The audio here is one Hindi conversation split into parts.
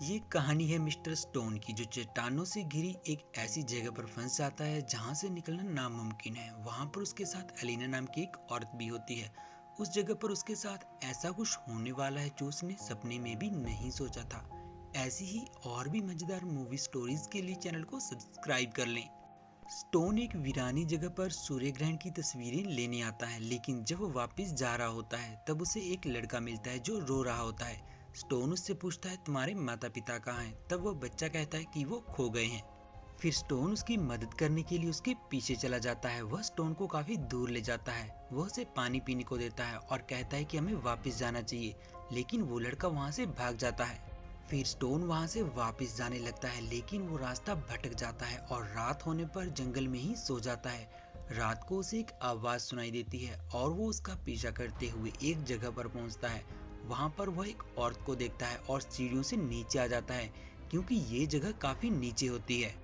ये कहानी है मिस्टर स्टोन की, जो चट्टानों से घिरी एक ऐसी जगह पर फंस जाता है जहां से निकलना नामुमकिन है। वहां पर उसके साथ एलिना नाम की एक औरत भी होती है। उस जगह पर उसके साथ ऐसा कुछ होने वाला है जो उसने सपने में भी नहीं सोचा था। ऐसी ही और भी मजेदार मूवी स्टोरीज के लिए चैनल को सब्सक्राइब कर लें। स्टोन एक वीरानी जगह पर सूर्य ग्रहण की तस्वीरें लेने आता है, लेकिन जब वो वापस जा रहा होता है तब उसे एक लड़का मिलता है जो रो रहा होता है। स्टोन उससे पूछता है, तुम्हारे माता पिता कहाँ हैं? तब वो बच्चा कहता है कि वो खो गए हैं। फिर स्टोन उसकी मदद करने के लिए उसके पीछे चला जाता है। वह स्टोन को काफी दूर ले जाता है। वह उसे पानी पीने को देता है और कहता है कि हमें वापस जाना चाहिए, लेकिन वो लड़का वहाँ से भाग जाता है। फिर स्टोन वहां से वापस जाने लगता है, लेकिन वो रास्ता भटक जाता है और रात होने पर जंगल में ही सो जाता है। रात को उसे एक आवाज सुनाई देती है और वो उसका पीछा करते हुए एक जगह पर पहुंचता है। वहां पर वह एक औरत को देखता है और सीढ़ियों से नीचे आ जाता है, क्योंकि ये जगह काफी नीचे होती है।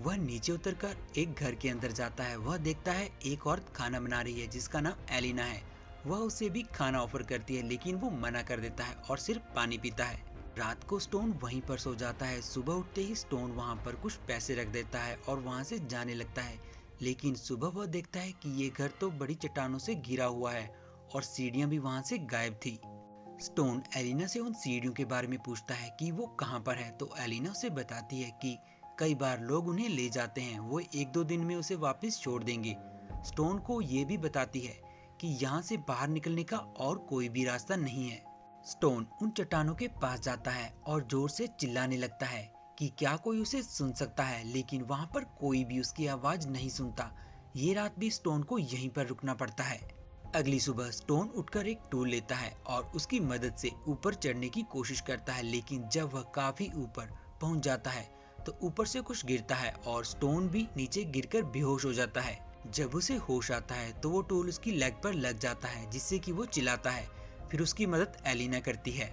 वह नीचे उतरकर एक घर के अंदर जाता है। वह देखता है एक औरत खाना बना रही है जिसका नाम एलिना है। वह उसे भी खाना ऑफर करती है, लेकिन वो मना कर देता है और सिर्फ पानी पीता है। रात को स्टोन वहीं पर सो जाता है। सुबह उठते ही स्टोन वहां पर कुछ पैसे रख देता है और वहां से जाने लगता है, लेकिन सुबह वह देखता है कि ये घर तो बड़ी चट्टानों से घिरा हुआ है और सीढ़ियां भी वहां से गायब थी। स्टोन एलिना से उन सीढ़ियों के बारे में पूछता है कि वो कहाँ पर है, तो एलिना उसे बताती है कि कई बार लोग उन्हें ले जाते हैं, वो एक दो दिन में उसे वापस छोड़ देंगे। स्टोन को ये भी बताती है कि यहाँ से बाहर निकलने का और कोई भी रास्ता नहीं है। स्टोन उन चट्टानों के पास जाता है और जोर से चिल्लाने लगता है कि क्या कोई उसे सुन सकता है, लेकिन वहां पर कोई भी उसकी आवाज नहीं सुनता। ये रात भी स्टोन को यहीं पर रुकना पड़ता है। अगली सुबह स्टोन उठकर एक टूल लेता है और उसकी मदद से ऊपर चढ़ने की कोशिश करता है, लेकिन जब वह काफी ऊपर पहुंच जाता है तो ऊपर से कुछ गिरता है और स्टोन भी नीचे गिरकर बेहोश हो जाता है। जब उसे होश आता है तो वो टूल उसकी लेग पर लग जाता है, जिससे कि वो चिल्लाता है। फिर उसकी मदद एलिना करती है।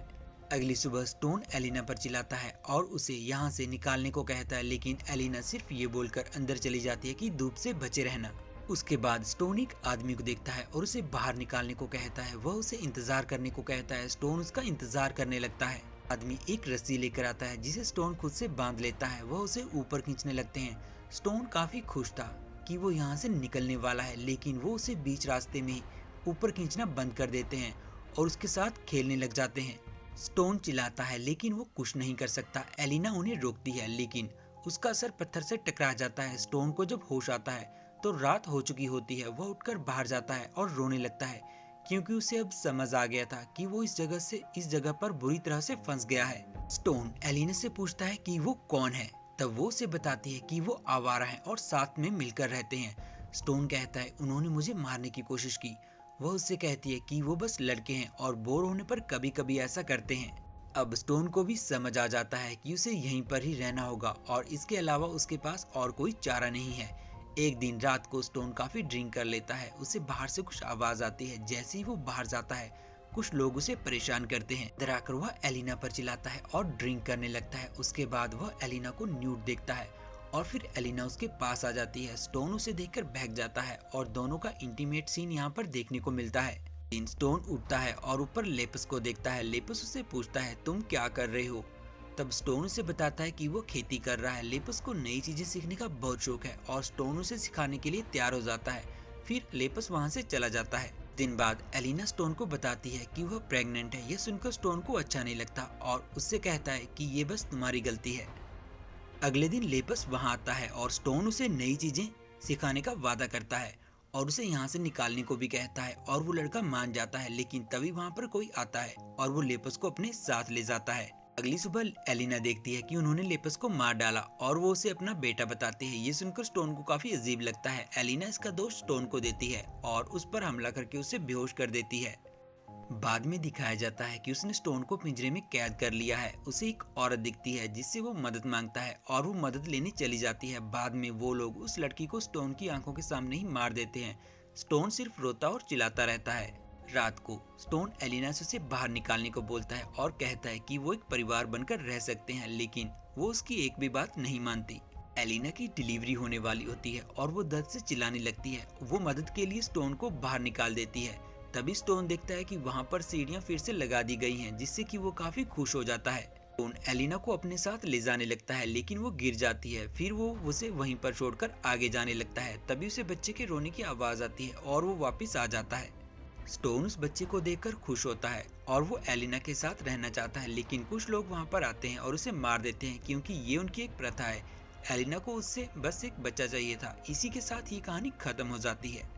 अगली सुबह स्टोन एलिना पर चिल्लाता है और उसे यहाँ से निकालने को कहता है, लेकिन एलिना सिर्फ ये बोलकर अंदर चली जाती है कि धूप से बचे रहना। उसके बाद स्टोन एक आदमी को देखता है और उसे बाहर निकालने को कहता है। वह उसे इंतजार करने को कहता है। स्टोन उसका इंतजार करने लगता है। आदमी एक रस्सी लेकर आता है जिसे स्टोन खुद से बांध लेता है। वह उसे ऊपर खींचने लगते हैं। स्टोन काफी खुश था कि वो यहाँ से निकलने वाला है, लेकिन वो उसे बीच रास्ते में ही ऊपर खींचना बंद कर देते हैं और उसके साथ खेलने लग जाते हैं। स्टोन चिल्लाता है, लेकिन वो कुछ नहीं कर सकता। एलिना उन्हें रोकती है, लेकिन उसका सर पत्थर से टकरा जाता है। स्टोन को जब होश आता है तो रात हो चुकी होती है। वह उठकर बाहर जाता है और रोने लगता है, क्योंकि उसे अब समझ आ गया था कि वो इस जगह पर बुरी तरह से फंस गया है। स्टोन एलिना से पूछता है कि वो कौन है। तब वो उसे बताती है कि वो आवारा है और साथ में मिलकर रहते हैं। स्टोन कहता है, उन्होंने मुझे मारने की कोशिश की। वह उससे कहती है कि वो बस लड़के हैं और बोर होने पर कभी कभी ऐसा करते हैं। अब स्टोन को भी समझ आ जाता है कि उसे यहीं पर ही रहना होगा और इसके अलावा उसके पास और कोई चारा नहीं है। एक दिन रात को स्टोन काफी ड्रिंक कर लेता है। उसे बाहर से कुछ आवाज आती है। जैसे ही वो बाहर जाता है, कुछ लोग उसे परेशान करते हैं। इधर आकर वह एलिना पर चिल्लाता है और ड्रिंक करने लगता है। उसके बाद वह एलिना को न्यूड देखता है और फिर एलिना उसके पास आ जाती है। स्टोन उसे देखकर भाग जाता है और दोनों का इंटीमेट सीन यहाँ पर देखने को मिलता है। स्टोन उठता है और ऊपर लेपस को देखता है। लेपस उसे पूछता है, तुम क्या कर रहे हो? तब स्टोन उसे बताता है कि वो खेती कर रहा है। लेपस को नई चीजें सीखने का बहुत शौक है और स्टोन उसे सिखाने के लिए तैयार हो जाता है। फिर लेपस वहाँ से चला जाता है। दिन बाद एलिना स्टोन को बताती है कि वह प्रेग्नेंट है। यह सुनकर स्टोन को अच्छा नहीं लगता और उससे कहता है कि ये बस तुम्हारी गलती है। अगले दिन लेपस वहाँ आता है और स्टोन उसे नई चीजें सिखाने का वादा करता है और उसे यहाँ से निकालने को भी कहता है और वो लड़का मान जाता है। लेकिन तभी वहाँ पर कोई आता है और वो लेपस को अपने साथ ले जाता है। अगली सुबह एलिना देखती है कि उन्होंने लेपस को मार डाला और वो उसे अपना बेटा बताती है। ये सुनकर स्टोन को काफी अजीब लगता है। एलिना इसका दोष स्टोन को देती है और उस पर हमला करके उसे बेहोश कर देती है। बाद में दिखाया जाता है कि उसने स्टोन को पिंजरे में कैद कर लिया है। उसे एक औरत दिखती है जिससे वो मदद मांगता है और वो मदद लेने चली जाती है। बाद में वो लोग उस लड़की को स्टोन की आंखों के सामने ही मार देते हैं। स्टोन सिर्फ रोता और चिल्लाता रहता है। रात को स्टोन एलिना से उसे बाहर निकालने को बोलता है और कहता है कि वो एक परिवार बनकर रह सकते हैं, लेकिन वो उसकी एक भी बात नहीं मानती। एलिना की डिलीवरी होने वाली होती है और वो दर्द से चिल्लाने लगती है। वो मदद के लिए स्टोन को बाहर निकाल देती है। तभी स्टोन देखता है कि वहां पर सीढ़ियां फिर से लगा दी गई हैं, जिससे कि वो काफी खुश हो जाता है। स्टोन एलिना को अपने साथ ले जाने लगता है लेकिन वो गिर जाती है। फिर वो उसे वहीं पर छोड़कर आगे जाने लगता है। तभी उसे बच्चे के रोने की आवाज आती है और वो वापस आ जाता है। स्टोन उस बच्चे को देखकर खुश होता है और वो एलिना के साथ रहना चाहता है, लेकिन कुछ लोग वहां पर आते हैं और उसे मार देते हैं क्योंकि ये उनकी एक प्रथा है। एलिना को उससे बस एक बच्चा चाहिए था। इसी के साथ ये कहानी खत्म हो जाती है।